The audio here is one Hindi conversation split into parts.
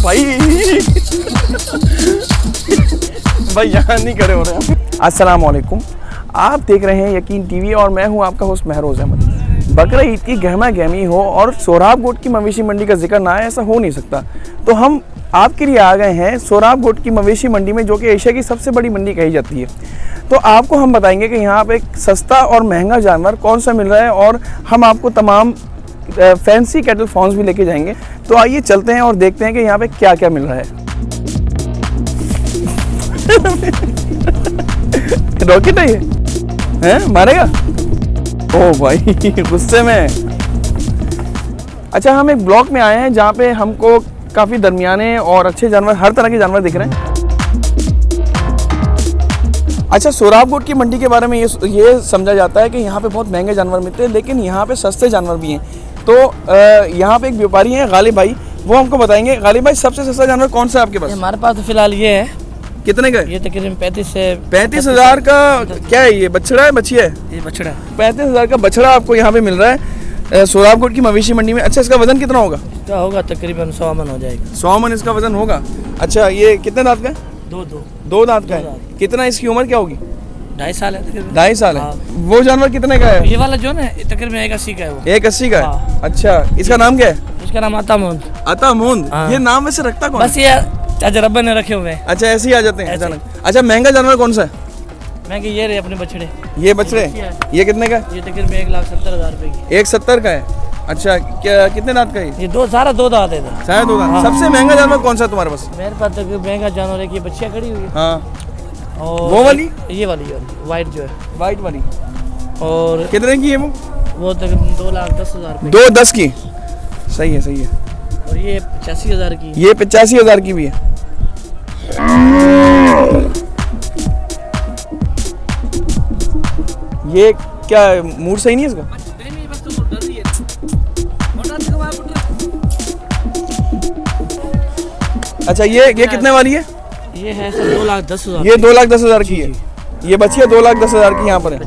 भाई भाई यहाँ नहीं खड़े हो रहे हैं। अस्सलाम वालेकुम, आप देख रहे हैं यकीन टीवी और मैं हूँ आपका होस्ट महरोज अहमद। बकरा ईद की गहमा गहमी हो और सोराब गोट की मवेशी मंडी का जिक्र ना आए, ऐसा हो नहीं सकता। तो हम आपके लिए आ गए हैं सोराब गोट की मवेशी मंडी में, जो कि एशिया की सबसे बड़ी मंडी कही जाती है। तो आपको हम बताएंगे कि यहाँ पे एक सस्ता और महंगा जानवर कौन सा मिल रहा है, और हम आपको तमाम फैंसी कैटल फार्म्स भी लेके जाएंगे। तो आइए चलते हैं और देखते हैं कि यहाँ पे क्या क्या मिल रहा है। रॉकेट है ये, हैं मारेगा? ओ भाई गुस्से में। अच्छा, हम एक ब्लॉक में आए हैं जहाँ पे हमको काफ़ी दरमियाने और अच्छे जानवर, हर तरह के जानवर दिख रहे हैं। अच्छा, सोराब गोट की मंडी के बारे में ये समझा जाता है कि यहाँ पे बहुत महंगे जानवर मिलते हैं, लेकिन यहाँ पे सस्ते जानवर भी हैं। तो यहाँ पे एक व्यापारी हैं गालिब भाई, वो हमको बताएंगे। गालिब भाई, सबसे सस्ता जानवर कौन सा है आपके पास? हमारे पास तो फिलहाल ये है। कितने का है? ये तकरीबन 35,000 का। क्या है ये, बछड़ा है बछिया है? ये बछड़ा। 35,000 का बछड़ा आपको यहाँ पे मिल रहा है सोराब गोट की मवेशी मंडी में। अच्छा, इसका वजन कितना होगा? क्या होगा, तकरीबन 100 मन हो जाएगा। 100 मन इसका वजन होगा। अच्छा, ये कितने दांत का है? दो दांत का है। कितना इसकी उम्र क्या होगी? 2.5 साल है तकरीबन। 2.5 साल है। वो जानवर कितने का है? ये वाला जो है तकरीबन 180 का है वो। 180 का है। अच्छा, इसका नाम क्या है? इसका नाम अतामुंद। अतामुंद। ये नाम वैसे रखता कौन? बस ये चाचा रब्बा ने रखे हुए हैं। अच्छा, ऐसे ही आ जाते हैं अचानक। अच्छा, महंगा जानवर कौन सा है? महंगे ये रहे अपने बछड़े। ये बछड़े, ये कितने का? ये तकरीबन 1,70,000 रुपए की। 170 का है। अच्छा, क्या कितने दांत का है ये? सारा दो दांत है। सारा दो दांत। सबसे महंगा जानवर कौन सा है तुम्हारे पास? मेरे पास तकरीबन महंगा जानवर है कि बच्चियाँ खड़ी हुई है। हाँ, और वो वाली? ये वाली वाइट जो है, वाइट वाली। और कितने की है वो तकरीबन 2,10,000 रुपए। 2,10 की। सही है, सही है। और ये 85,000 की। ये 85,000 की भी है। ये क्या मूड सही नहीं है इसका? अच्छा, ये कितने वाली है? ये है 2,10,000। ये 2,10,000 की है। ये बच्ची है 2,10,000 की। यहाँ पर है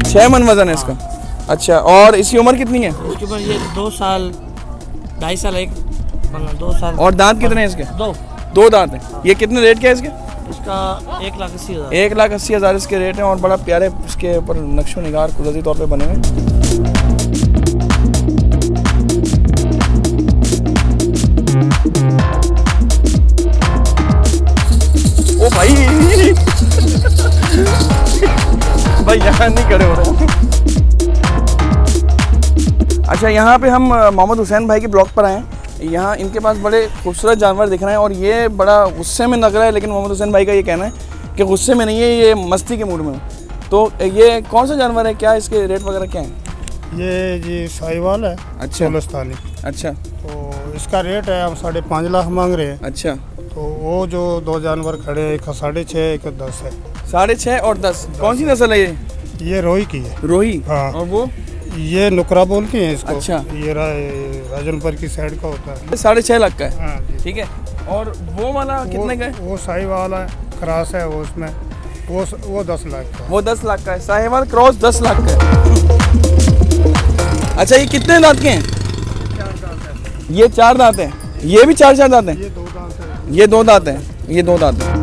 6 मन वजन है इसका। अच्छा, और इसकी उम्र कितनी है? इसके ऊपर ये 2 साल 2.5 साल 2 साल। और दांत कितने हैं इसके? दो दांत हैं। ये कितने रेट क्या है इसके? इसका 1,80,000। 1,80,000 इसके रेट हैं, और बड़ा प्यारे इसके ऊपर नक्शो निगार कुदरती तौर पे बने हुए। ओ भाई भाई यहाँ नहीं खड़े हो रहे हैं। अच्छा, यहाँ पे हम मोहम्मद हुसैन भाई के ब्लॉग पर आए हैं। यहाँ इनके पास बड़े खूबसूरत जानवर दिख रहे हैं, और ये बड़ा गुस्से में लग रहा है, लेकिन मोहम्मद हुसैन भाई का ये कहना है कि गुस्से में नहीं है, ये मस्ती के मूड में। तो ये कौन सा जानवर है, क्या इसके रेट वगैरह क्या हैं? ये जी साहिवाल है। अच्छा, गुलिस्तानी। अच्छा, तो इसका रेट है, हम 5.5 लाख मांग रहे हैं। अच्छा, तो वो जो 2 जानवर खड़े हैं, एक 6.5 एक 10 है। 6.5 और 10। कौन सी नस्ल है ये? ये रोही की है। रोही। हाँ। और वो? ये नुकरा बोल के है इसको। अच्छा। ये राजनपुर की साइड का होता है। 6.5 लाख का है। हाँ जी। ठीक है। और वो वाला कितने का है? वो साहिवाल है, क्रॉस है वो, उसमें वो 10 लाख का। वो 10 लाख का है। साहिवाल क्रॉस 10 लाख का है। अच्छा, ये कितने दांत के हैं? 4 दांत है। ये 4 दांत हैं। ये भी 4 दांत हैं। ये 2 दांत है। ये 2 दांत हैं। ये 2 दांत हैं।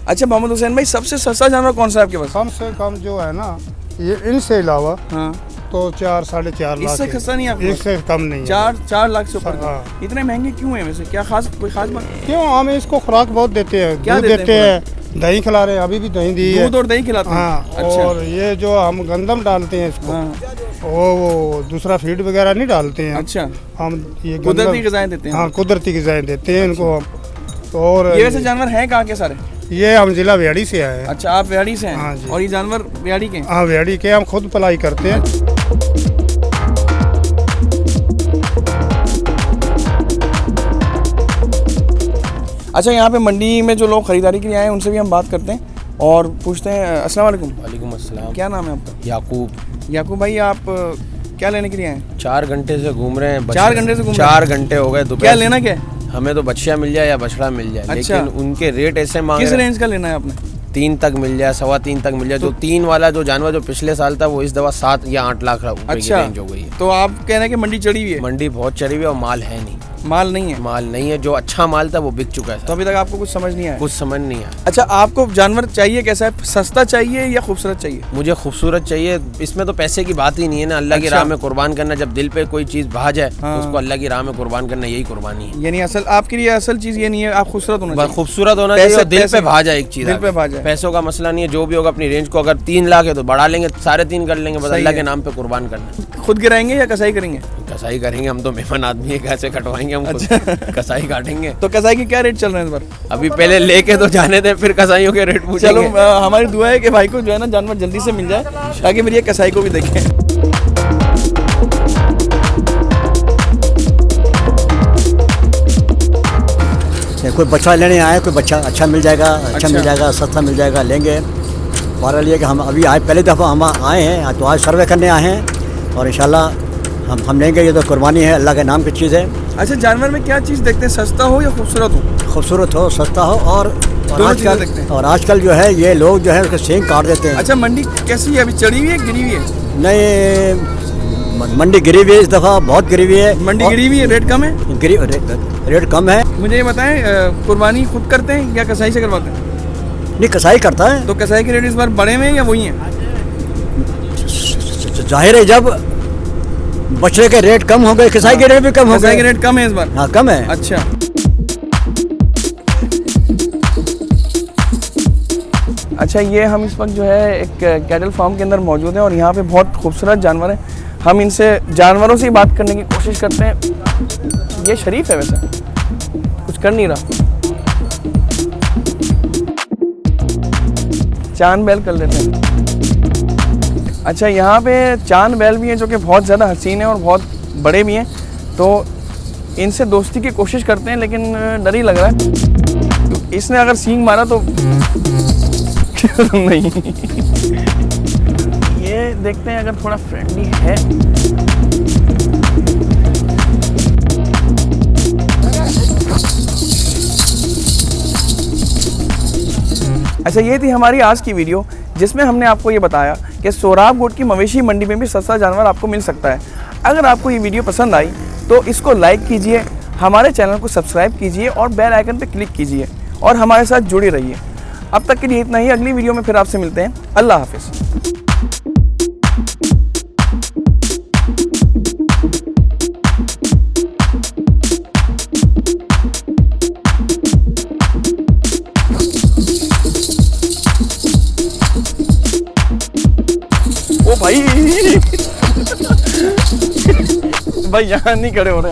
अच्छा मोहम्मद हुसैन भाई, सबसे सस्ता जानवर कौन सा है आपके पास? कम से कम जो है ना, ये इनसे अलावा हाँ, तो 4-4.5 लाख। इससे खस्ता नहीं आपके पास? इससे कम नहीं है। 4 लाख से ऊपर। हाँ। इतने महंगे क्यों हैं वैसे? क्या खास, कोई खास बात? क्यों, हम इसको खुराक बहुत देते हैं। क्या दूध देते हैं, दही खिला रहे हैं, अभी भी दही दी है। दूध और दही खिलाते हैं? हाँ। अच्छा। और ये जो हम गंदम डालते हैं इसको, हाँ। वो दूसरा फीड वगैरह नहीं डालते हैं। अच्छा, हम ये कुदरती ग़िज़ाएं देते हैं? हाँ, कुदरती ग़िज़ाएं देते हैं इनको हम। और ये वैसे जानवर हैं कहाँ के सारे? ये हम जिला व्याड़ी से आए हैं। अच्छा, आप व्याड़ी से हैं? हाँ जी। और ये जानवर व्याड़ी के हैं? हाँ, व्याड़ी के, हम खुद पलाई करते हैं। अच्छा, यहाँ पे मंडी में जो लोग खरीदारी के लिए आए हैं उनसे भी हम बात करते हैं और पूछते हैं। अस्सलाम वालेकुम। वालेकुम अस्सलाम। क्या नाम है आपका? याकूब। याकूब भाई, आप क्या लेने के लिए आए हैं? 4 घंटे से घूम रहे हैं। 4 घंटे से घूम रहे हैं? 4 घंटे हो गए। क्या लेना क्या है? हमें तो बच्चियाँ मिल जाए या बछड़ा मिल जाए। अच्छा। लेकिन उनके रेट ऐसे मांग किस रहे हैं। रेंज का लेना है आपने? 3 तक मिल जाए, 3.25 तक मिल जाए। जो 3 वाला जो जानवर जो पिछले साल था वो इस दफा 7 या 8 लाख रुपए की रेंज हो गई है। तो आप कह रहे हैं कि मंडी चढ़ी हुई है? मंडी बहुत चढ़ी हुई है और माल है नहीं। माल नहीं है? माल नहीं है, जो अच्छा माल था वो बिक चुका है। तो अभी तक आपको कुछ समझ नहीं आया? कुछ समझ नहीं आया। अच्छा, आपको जानवर चाहिए कैसा है? सस्ता चाहिए या खूबसूरत चाहिए? मुझे खूबसूरत चाहिए, इसमें तो पैसे की बात ही नहीं है ना। अल्लाह की अच्छा। राह में कुर्बान करना, जब दिल पे कोई चीज़ भा जाए हाँ। तो उसको अल्लाह की राह में कुर्बान करना, यही कुर्बानी है। यानी असल आपके लिए असल चीज ये नहीं है, आप खूबसूरत होना बस चाहिए। खूबसूरत होना चाहिए और दिल पे भा जाए एक चीज़। दिल पे भा जाए। पैसों का मसला नहीं है, जो भी होगा अपनी रेंज को अगर 3 लाख है तो बढ़ा लेंगे, 3.5 कर लेंगे, बस सही अल्लाह है। के नाम पे कुर्बान करना। खुद गिराएंगे या कसाई करेंगे? कसाई करेंगे, हम तो मेहमान आदमी है, कैसे कटवाएंगे हम खुद? कसाई काटेंगे। तो कसाई के क्या रेट चल रहे हैं इस बार? अभी पहले लेके तो जाने दें, फिर कसाईयों के रेट चलो, पूछेंगे। हमारी दुआ है कि भाई को जो है ना जानवर जल्दी से मिल जाए, ताकि फिर ये कसाई को भी देखें। कोई बच्चा लेने आए, कोई बच्चा अच्छा मिल जाएगा, अच्छा मिल जाएगा, सस्ता मिल जाएगा, लेंगे। बहरहाल ये कि हम अभी आए, पहली दफ़ा हम आए हैं, तो आज सर्वे करने आए हैं और इंशाल्लाह हम लेंगे। ये तो कुर्बानी है, अल्लाह के नाम की चीज़ है। अच्छा, जानवर में क्या चीज़ देखते हैं, सस्ता हो या खूबसूरत हो? खूबसूरत हो, सस्ता हो और दोनों चीज़ें देखते हैं। और आजकल जो है ये लोग जो है उसके सींग काट देते हैं। अच्छा, मंडी कैसी है अभी? चढ़ी हुई है, गिरी हुई है? नहीं, मंडी गिरी हुई है, इस दफ़ा बहुत गिरी हुई है। मंडी गिरी हुई है, रेट कम है? रेट कम है। मुझे ये बताएं, कुर्बानी खुद करते हैं या कसाई से करवाते हैं? नहीं, कसाई करता है। तो कसाई के रेट इस बार बढ़े हुए हैं या वही हैं? जाहिर है, जब बछड़े के रेट कम हो गए, कसाई के रेट भी कम हो कसाई गए। के रेट कम है इस बार? हाँ, कम है। अच्छा, अच्छा, ये हम इस वक्त जो है एक कैटल फार्म के अंदर मौजूद हैं और यहाँ पे बहुत खूबसूरत जानवर हैं। हम इनसे जानवरों से ही बात करने की कोशिश करते हैं। ये शरीफ है, वैसे कुछ कर नहीं रहा। चांद बैल कर लेते हैं। अच्छा, यहाँ पे चांद बैल भी हैं जो कि बहुत ज़्यादा हसीन हैं और बहुत बड़े भी हैं, तो इनसे दोस्ती की कोशिश करते हैं, लेकिन डर ही लग रहा है। तो इसने अगर सींग मारा तो नहीं। ये देखते हैं अगर थोड़ा फ्रेंडली है। अच्छा, ये थी हमारी आज की वीडियो, जिसमें हमने आपको ये बताया कि सोहराब गोट की मवेशी मंडी में भी सस्ता जानवर आपको मिल सकता है। अगर आपको ये वीडियो पसंद आई तो इसको लाइक कीजिए, हमारे चैनल को सब्सक्राइब कीजिए और बेल आइकन पर क्लिक कीजिए और हमारे साथ जुड़े रहिए। अब तक के लिए इतना ही। अगली वीडियो में फिर आपसे मिलते हैं। अल्लाह हाफिज़। ओ भाई भाई यहाँ नहीं खड़े हो रहे हैं।